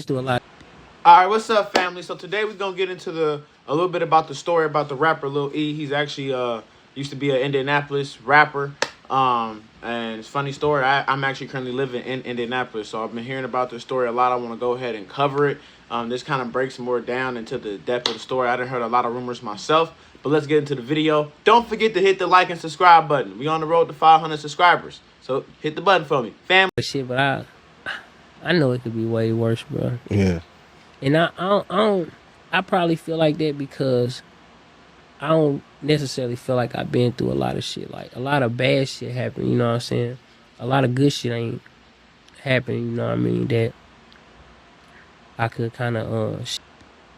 through a lot. All right, what's up, family? So today we're gonna get into a little bit about the story about the rapper Lil E. He's actually used to be an Indianapolis rapper. And it's a funny story. I'm actually currently living in Indianapolis, so I've been hearing about this story a lot. I want to go ahead and cover it. This kind of breaks more down into the depth of the story. I done heard a lot of rumors myself, but let's get into the video. Don't forget to hit the like and subscribe button. We on the road to 500 subscribers, so hit the button for me, family. Shit, but I know it could be way worse, bro. Yeah. And I probably feel like that because I don't necessarily feel like I've been through a lot of shit. Like a lot of bad shit happened, you know what I'm saying? A lot of good shit ain't happening, you know what I mean? That I could kind of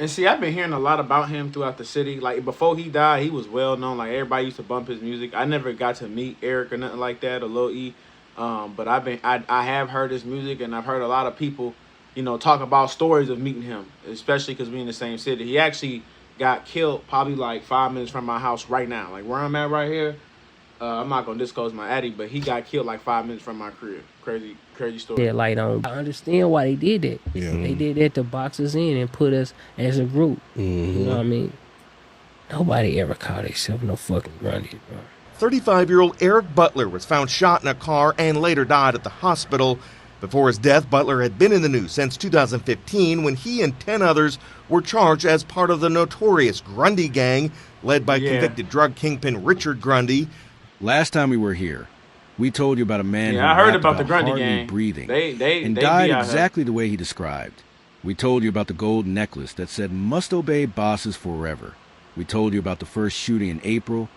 And see, I've been hearing a lot about him throughout the city. Like before he died, he was well known. Like everybody used to bump his music. I never got to meet Eric or nothing like that or Lil E. But I have heard his music, and I've heard a lot of people, talk about stories of meeting him, especially because we in the same city. He actually got killed probably like 5 minutes from my house right now, like where I'm at right here. I'm not gonna disclose my addy, but he got killed like 5 minutes from my crib. Crazy story. that light on. I understand why they did that. Yeah. They did that to box us in and put us as a group. You know what I mean? Nobody ever called themselves no fucking Grundy, bro. 35-year-old Eric Butler was found shot in a car and later died at the hospital. Before his death, Butler had been in the news since 2015 when he and 10 others were charged as part of the notorious Grundy gang led by convicted drug kingpin Richard Grundy. Last time we were here, we told you about a man who I heard rapped about the about Grundy hardly gang. breathing they and died exactly the way he described. We told you about the gold necklace that said must obey bosses forever. We told you about the first shooting in April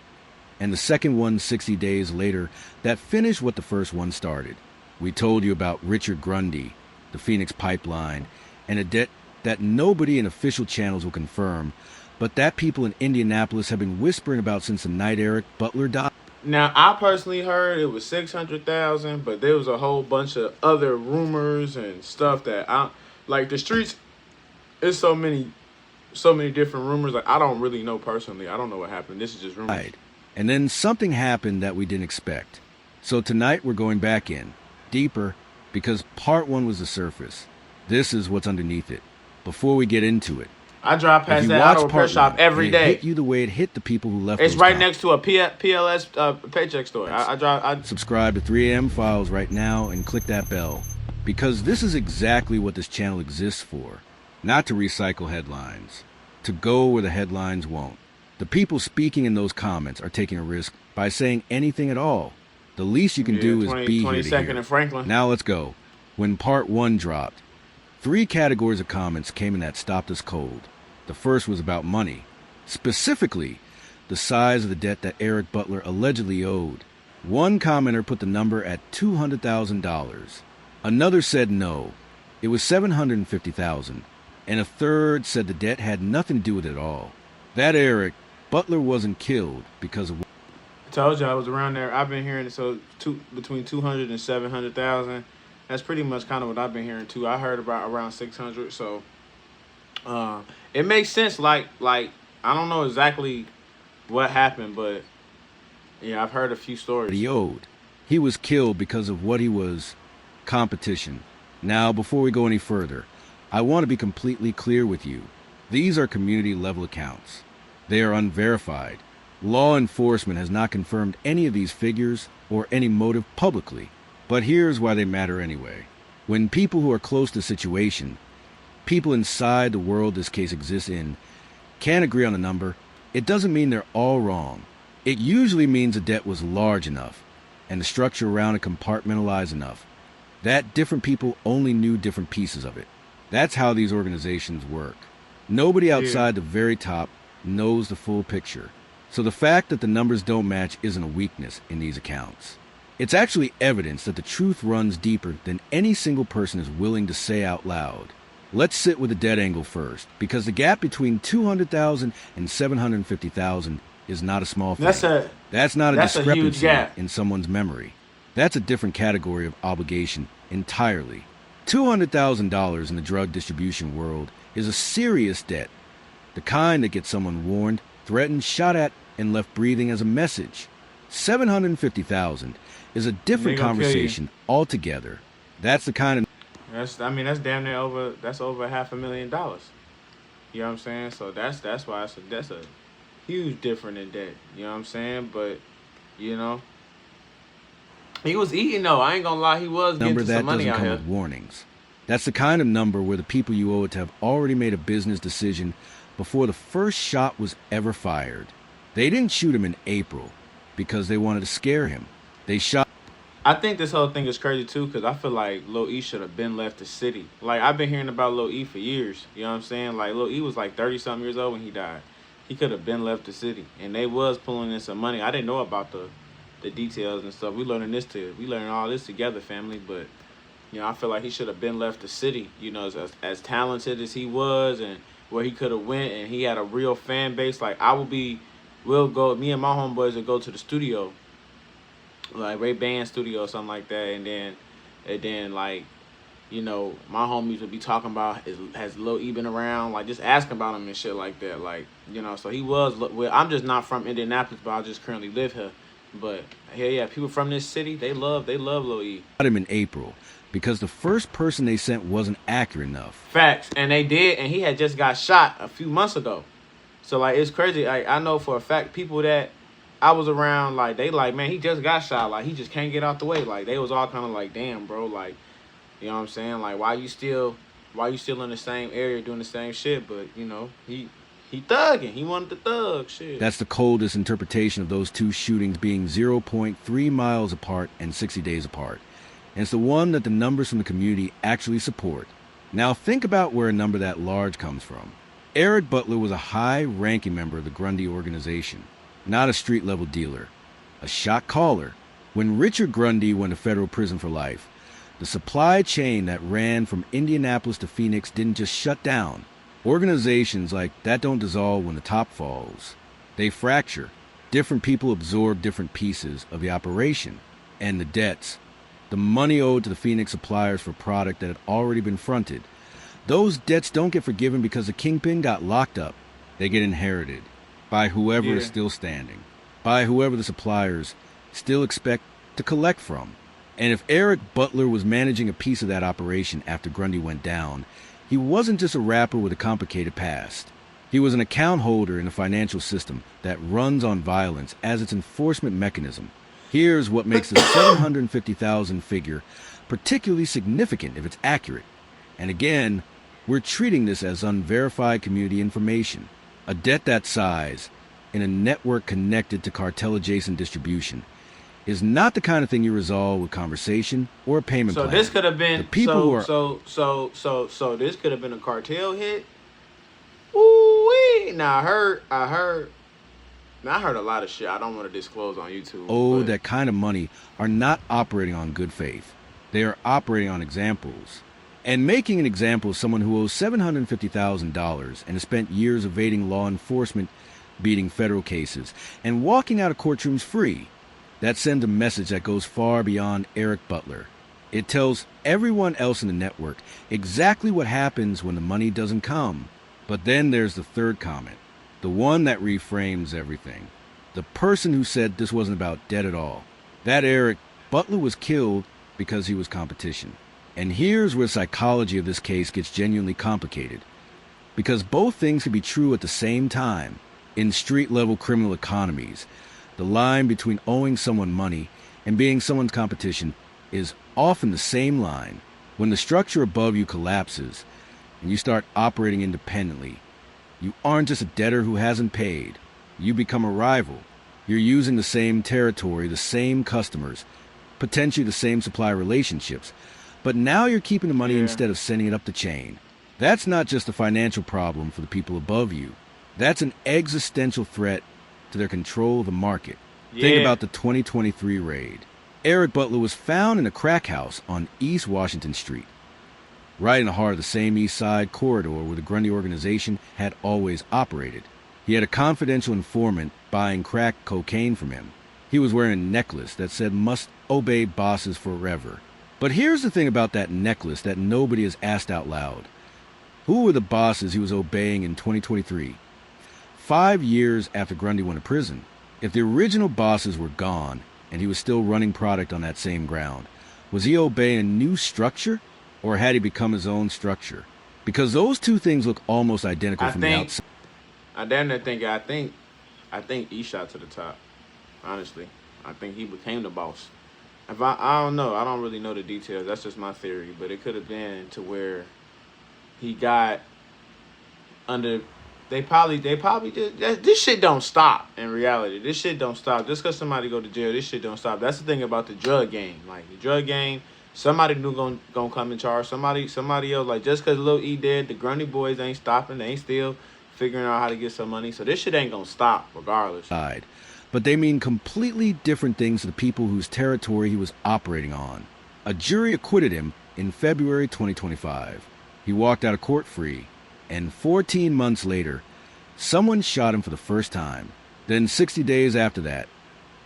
and the second one 60 days later that finished what the first one started. We told you about Richard Grundy, the Phoenix Pipeline, and a debt that nobody in official channels will confirm, but that people in Indianapolis have been whispering about since the night Eric Butler died. Now, I personally heard it was 600,000, but there was a whole bunch of other rumors and stuff that like the streets. It's so many different rumors. Like I don't really know personally. I don't know what happened. This is just rumors. And then something happened that we didn't expect. So tonight we're going back in, deeper, because part one was the surface. This is what's underneath it. Before we get into it, I drive past that auto repair shop every it day. hit you the way it hit the people who left. It's those right comments. next to a PLS paycheck store. I Subscribe to 3AM Files right now and click that bell, because this is exactly what this channel exists for. Not to recycle headlines, to go where the headlines won't. The people speaking in those comments are taking a risk by saying anything at all. The least you can do is be here to hear. in Franklin. Now let's go. When part one dropped, 3 categories of comments came in that stopped us cold. The first was about money, specifically the size of the debt that Eric Butler allegedly owed. One commenter put the number at $200,000. Another said no, it was $750,000, and a third said the debt had nothing to do with it at all. That Eric Butler wasn't killed because of. I told you I was around there. I've been hearing between 200 and 700,000. That's pretty much kind of what I've been hearing too. I heard about around 600. So it makes sense. Like I don't know exactly what happened, but yeah, I've heard a few stories. He owed. He was killed because of what he was. Competition. Now, before we go any further, I want to be completely clear with you. These are community level accounts. They are unverified. Law enforcement has not confirmed any of these figures or any motive publicly. But here's why they matter anyway. When people who are close to the situation, people inside the world this case exists in, can't agree on a number, it doesn't mean they're all wrong. It usually means the debt was large enough and the structure around it compartmentalized enough that different people only knew different pieces of it. That's how these organizations work. Nobody outside the very top knows the full picture. So the fact that the numbers don't match isn't a weakness in these accounts. It's actually evidence that the truth runs deeper than any single person is willing to say out loud. Let's sit with the debt angle first, because the gap between 200,000 and 750,000 is not a small thing. That's not a discrepancy in someone's memory. That's a different category of obligation entirely. $200,000 in the drug distribution world is a serious debt, the kind that gets someone warned, threatened, shot at, and left breathing as a message. 750,000 is a different conversation altogether. That's the kind of. That's damn near over. That's over $500,000. You know what I'm saying? So that's why that's a huge difference in debt. You know what I'm saying? But you know, he was eating though. I ain't gonna lie, he was getting Number to some that money doesn't out come here. with warnings. That's the kind of number where the people you owe it to have already made a business decision before the first shot was ever fired. They didn't shoot him in April because they wanted to scare him. They shot I think this whole thing is crazy too, cause I feel like Lil E should have been left the city. Like I've been hearing about Lil E for years. You know what I'm saying? Like Lil E was like 30 something years old when he died. He could have been left the city, and they was pulling in some money. I didn't know about the details and stuff. We learning all this together, family. But you know, I feel like he should have been left the city. You know, as talented as he was, and where he could have went, and he had a real fan base. Like we'll go. Me and my homeboys will go to the studio, like Ray Ban studio or something like that, and then like, you know, my homies would be talking about has Lil E been around, like just asking about him and shit like that, like, you know. So he was. Well, I'm just not from Indianapolis, but I just currently live here. But yeah, people from this city, they love Lil E. him in April because the first person they sent wasn't accurate enough. Facts, and they did, and he had just got shot a few months ago. So like it's crazy. Like I know for a fact people that I was around, like they like, man, he just got shot. Like he just can't get out the way. Like they was all kind of like, damn, bro. Like, you know what I'm saying? Like why you still in the same area doing the same shit? But you know he thugging. He wanted to thug shit. That's the coldest interpretation of those two shootings being 0.3 miles apart and 60 days apart. And it's the one that the numbers from the community actually support. Now think about where a number that large comes from. Eric Butler was a high-ranking member of the Grundy organization, not a street-level dealer, a shot caller. When Richard Grundy went to federal prison for life, the supply chain that ran from Indianapolis to Phoenix didn't just shut down. Organizations like that don't dissolve when the top falls. They fracture. Different people absorb different pieces of the operation. And the debts, the money owed to the Phoenix suppliers for product that had already been fronted, those debts don't get forgiven because the kingpin got locked up. They get inherited by whoever is still standing, by whoever the suppliers still expect to collect from. And if Eric Butler was managing a piece of that operation after Grundy went down, he wasn't just a rapper with a complicated past. He was an account holder in a financial system that runs on violence as its enforcement mechanism. Here's what makes the 750,000 figure particularly significant if it's accurate. And again, we're treating this as unverified community information. A debt that size, in a network connected to cartel-adjacent distribution, is not the kind of thing you resolve with conversation or a payment So plan. this could have been The people so who are so this could have been a cartel hit. Ooh-wee. Now I heard a lot of shit I don't want to disclose on YouTube. owed but that kind of money are not operating on good faith. They are operating on examples. And making an example of someone who owes $750,000 and has spent years evading law enforcement, beating federal cases, and walking out of courtrooms free, that sends a message that goes far beyond Eric Butler. It tells everyone else in the network exactly what happens when the money doesn't come. But then there's the third comment, the one that reframes everything. The person who said this wasn't about debt at all. That Eric Butler was killed because he was competition. And here's where the psychology of this case gets genuinely complicated. Because both things can be true at the same time. In street-level criminal economies, the line between owing someone money and being someone's competition is often the same line. When the structure above you collapses and you start operating independently, you aren't just a debtor who hasn't paid. You become a rival. You're using the same territory, the same customers, potentially the same supply relationships, but now you're keeping the money instead of sending it up the chain. That's not just a financial problem for the people above you. That's an existential threat to their control of the market. Think about the 2023 raid. Eric Butler was found in a crack house on East Washington Street, right in the heart of the same East Side corridor where the Grundy organization had always operated. He had a confidential informant buying crack cocaine from him. He was wearing a necklace that said "must obey bosses forever." But here's the thing about that necklace that nobody has asked out loud. Who were the bosses he was obeying in 2023? 5 years after Grundy went to prison. If the original bosses were gone and he was still running product on that same ground, was he obeying a new structure or had he become his own structure? Because those two things look almost identical I from the think outside. I damn near think I think E shot to the top. Honestly, I think he became the boss. If I don't know, I don't really know the details. That's just my theory, but it could have been to where he got under. They probably did. This shit don't stop. In reality, this shit don't stop. Just cause somebody go to jail, this shit don't stop. That's the thing about the drug game. Like the drug game, somebody new gonna come in charge. Somebody else. Like just cause Lil E dead, the Grundy boys ain't stopping. They ain't still figuring out how to get some money. So this shit ain't gonna stop regardless. But they mean completely different things to the people whose territory he was operating on. A jury acquitted him in February 2025. He walked out of court free, and 14 months later, someone shot him for the first time. Then 60 days after that,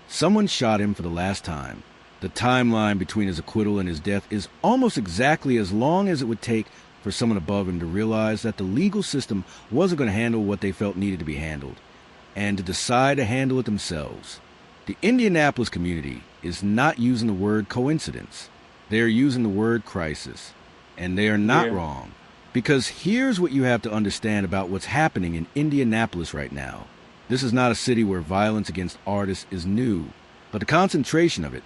someone shot him for the last time. The timeline between his acquittal and his death is almost exactly as long as it would take for someone above him to realize that the legal system wasn't going to handle what they felt needed to be handled, and to decide to handle it themselves. The Indianapolis community is not using the word coincidence. They are using the word crisis. And they are not wrong. Because here's what you have to understand about what's happening in Indianapolis right now. This is not a city where violence against artists is new, but the concentration of it.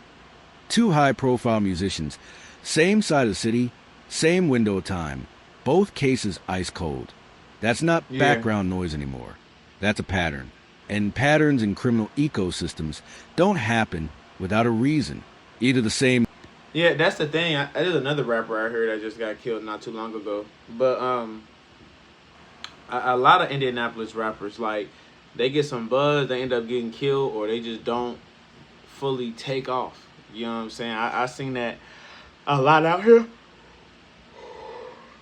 Two high-profile musicians, same side of the city, same window of time, both cases ice cold. That's not background noise anymore. That's a pattern. And patterns in criminal ecosystems don't happen without a reason. Either the same. Yeah, that's the thing. There's another rapper I heard that just got killed not too long ago. But a lot of Indianapolis rappers, like, they get some buzz, they end up getting killed, or they just don't fully take off. You know what I'm saying? I seen that a lot out here.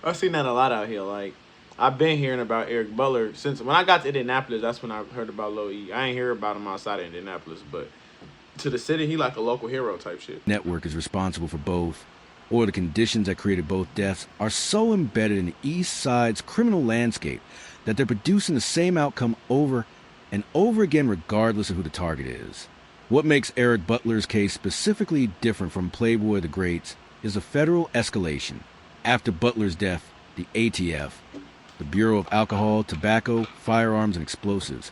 I seen that a lot out here. Like, I've been hearing about Eric Butler since when I got to Indianapolis. That's when I heard about Lil E. I ain't hear about him outside of Indianapolis, but to the city, he like a local hero type shit. Network is responsible for both, or the conditions that created both deaths are so embedded in the East Side's criminal landscape that they're producing the same outcome over and over again regardless of who the target is. What makes Eric Butler's case specifically different from Playboy the Great's is a federal escalation. After Butler's death, the ATF, the Bureau of Alcohol, Tobacco, Firearms, and Explosives,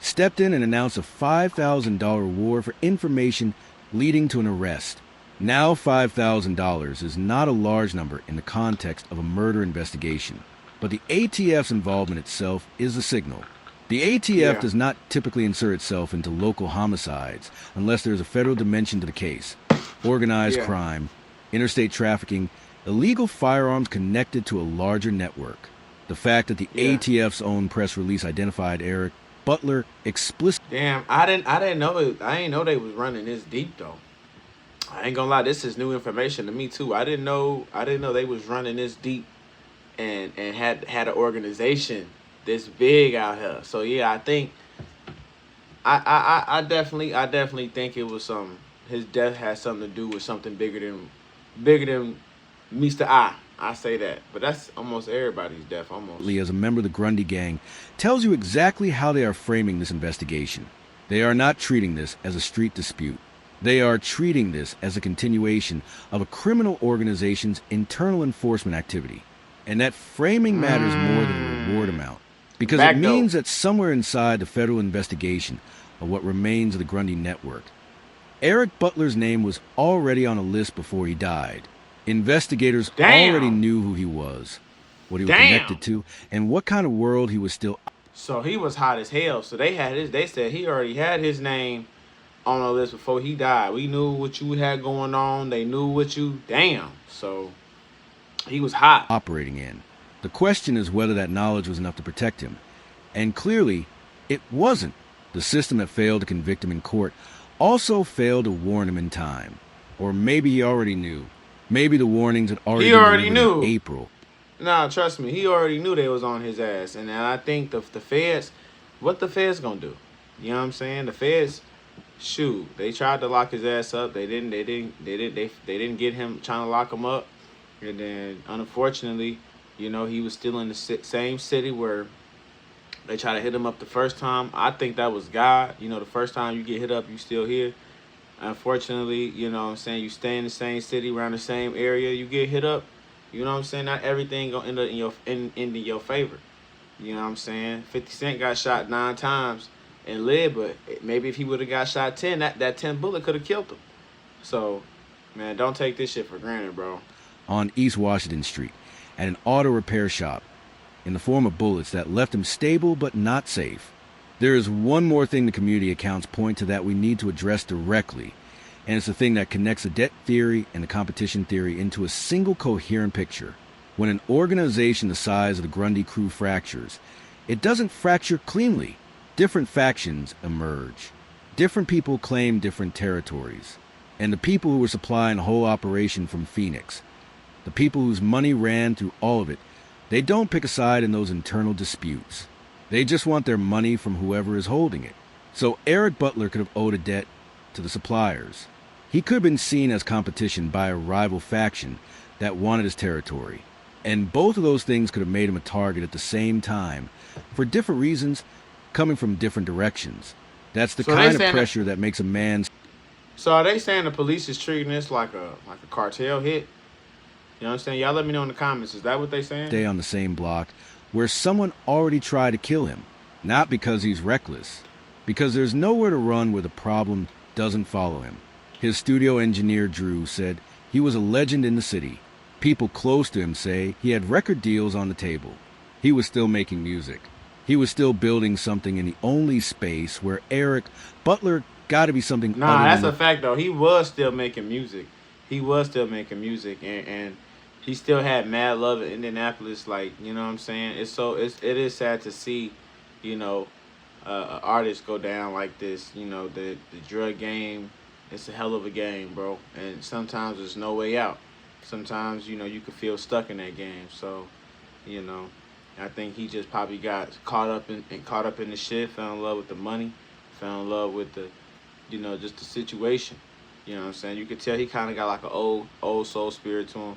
stepped in and announced a $5,000 reward for information leading to an arrest. Now $5,000 is not a large number in the context of a murder investigation, but the ATF's involvement itself is a signal. The ATF does not typically insert itself into local homicides unless there is a federal dimension to the case. Organized crime, interstate trafficking, illegal firearms connected to a larger network. The fact that the ATF's own press release identified Eric Butler explicitly. Damn, I didn't know it. I didn't know they was running this deep though. I ain't gonna lie, this is new information to me too. I didn't know they was running this deep and had an organization this big out here. So yeah, I think I definitely think it was some his death has something to do with something bigger than meets the eye. I say that, but that's almost everybody's death, almost. As a member of the Grundy gang, tells you exactly how they are framing this investigation. They are not treating this as a street dispute. They are treating this as a continuation of a criminal organization's internal enforcement activity. And that framing matters more than the reward amount, because it means that somewhere inside the federal investigation of what remains of the Grundy network, Eric Butler's name was already on a list before he died. Investigators already knew who he was, what he was connected to, and what kind of world he was still. So he was hot as hell. So they said he already had his name on the list before he died. We knew what you had going on. They knew what you. Damn. So he was hot. Operating in. The question is whether that knowledge was enough to protect him. And clearly, it wasn't. The system that failed to convict him in court also failed to warn him in time. Or maybe he already knew. Maybe the warnings had already knew. In April. Nah, trust me, he already knew they was on his ass, and I think the feds, what the feds gonna do? You know what I'm saying? The feds, shoot, they tried to lock his ass up. They didn't get him trying to lock him up, and then unfortunately, you know, he was still in the same city where they tried to hit him up the first time. I think that was God. You know, the first time you get hit up, you still here. Unfortunately, you know what I'm saying, you stay in the same city, around the same area, you get hit up, You know what I'm saying? Not everything gonna end up in your favor. You know what I'm saying? 50 Cent got shot 9 times and lived, but maybe if he would have got shot 10, that 10th bullet could have killed him. So, man, don't take this shit for granted, bro. On East Washington Street at an auto repair shop in the form of bullets that left him stable but not safe. There is one more thing the community accounts point to that we need to address directly, and it's the thing that connects the debt theory and the competition theory into a single coherent picture. When an organization the size of the Grundy crew fractures, it doesn't fracture cleanly. Different factions emerge. Different people claim different territories. And the people who were supplying the whole operation from Phoenix, the people whose money ran through all of it, they don't pick a side in those internal disputes. They just want their money from whoever is holding it. So Eric Butler could have owed a debt to the suppliers. He could have been seen as competition by a rival faction that wanted his territory. And both of those things could have made him a target at the same time, for different reasons, coming from different directions. That's the kind of pressure that makes a man... So are they saying the police is treating this like a cartel hit? You know what I'm saying? Y'all let me know in the comments. Is that what they saying? Stay on the same block where someone already tried to kill him. Not because he's reckless. Because there's nowhere to run where the problem doesn't follow him. His studio engineer, Drew, said he was a legend in the city. People close to him say he had record deals on the table. He was still making music. He was still building something in the only space where Eric Butler got to be something. Nah, that's a fact though. He was still making music. He was still making music, and he still had mad love in Indianapolis. Like, you know what I'm saying? It is sad to see, you know, artists go down like this. You know, the drug game. It's a hell of a game, bro. And sometimes there's no way out. Sometimes, you know, you could feel stuck in that game. So, you know, I think he just probably got caught up in the shit, fell in love with the money, fell in love with the, you know, just the situation. You know what I'm saying? You could tell he kind of got like an old soul spirit to him.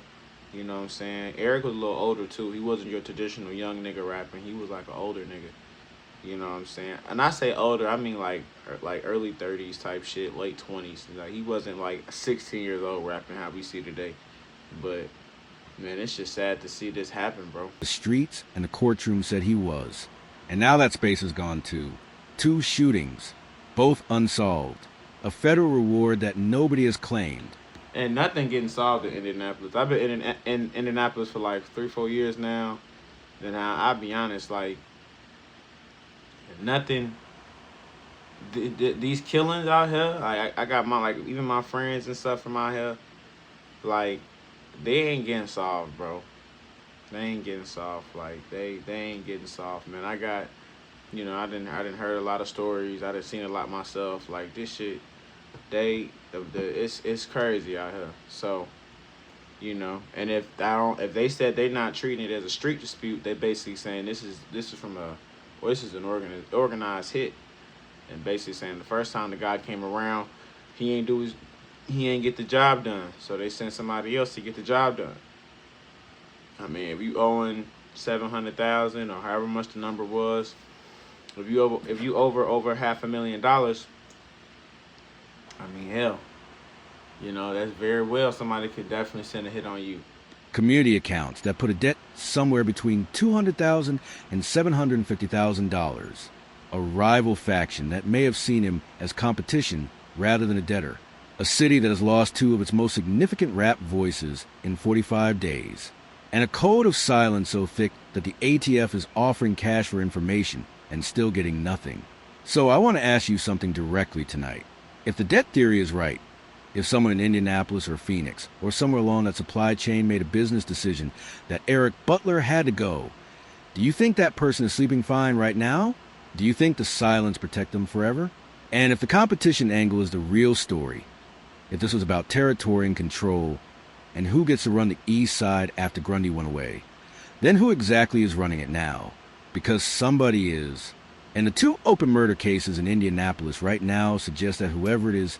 You know what I'm saying? Eric was a little older too. He wasn't your traditional young nigga rapping. He was like an older nigga. You know what I'm saying? And I say older, I mean like early 30s type shit, late 20s. Like he wasn't like 16 years old rapping how we see today. But man, it's just sad to see this happen, bro. The streets and the courtroom said he was. And now that space is gone too. 2 shootings, both unsolved. A federal reward that nobody has claimed. And nothing getting solved in Indianapolis. I've been in Indianapolis for like 3-4 years now. And I'll be honest, like, nothing. These killings out here, I got my, like, even my friends and stuff from out here, like, they ain't getting solved, bro. They ain't getting solved. Like, they ain't getting solved, man. I got, you know, I didn't heard a lot of stories. I done seen a lot myself. Like, this shit, it's crazy out here. So, you know, and if they said they not treating it as a street dispute, they basically saying this is an organized hit, and basically saying the first time the guy came around, he ain't get the job done, so they sent somebody else to get the job done. I mean, if you owing $700,000 or however much the number was, if you over $500,000, I mean, hell, you know, that's very well somebody could definitely send a hit on you. Community accounts that put a debt somewhere between $200,000 and $750,000. A rival faction that may have seen him as competition rather than a debtor. A city that has lost 2 of its most significant rap voices in 45 days. And a code of silence so thick that the ATF is offering cash for information and still getting nothing. So I want to ask you something directly tonight. If the debt theory is right, if someone in Indianapolis or Phoenix or somewhere along that supply chain made a business decision that Eric Butler had to go, do you think that person is sleeping fine right now? Do you think the silence protect them forever? And if the competition angle is the real story, if this was about territory and control, and who gets to run the east side after Grundy went away, then who exactly is running it now? Because somebody is. And the 2 open murder cases in Indianapolis right now suggest that whoever it is,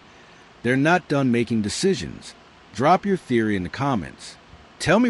they're not done making decisions. Drop your theory in the comments. Tell me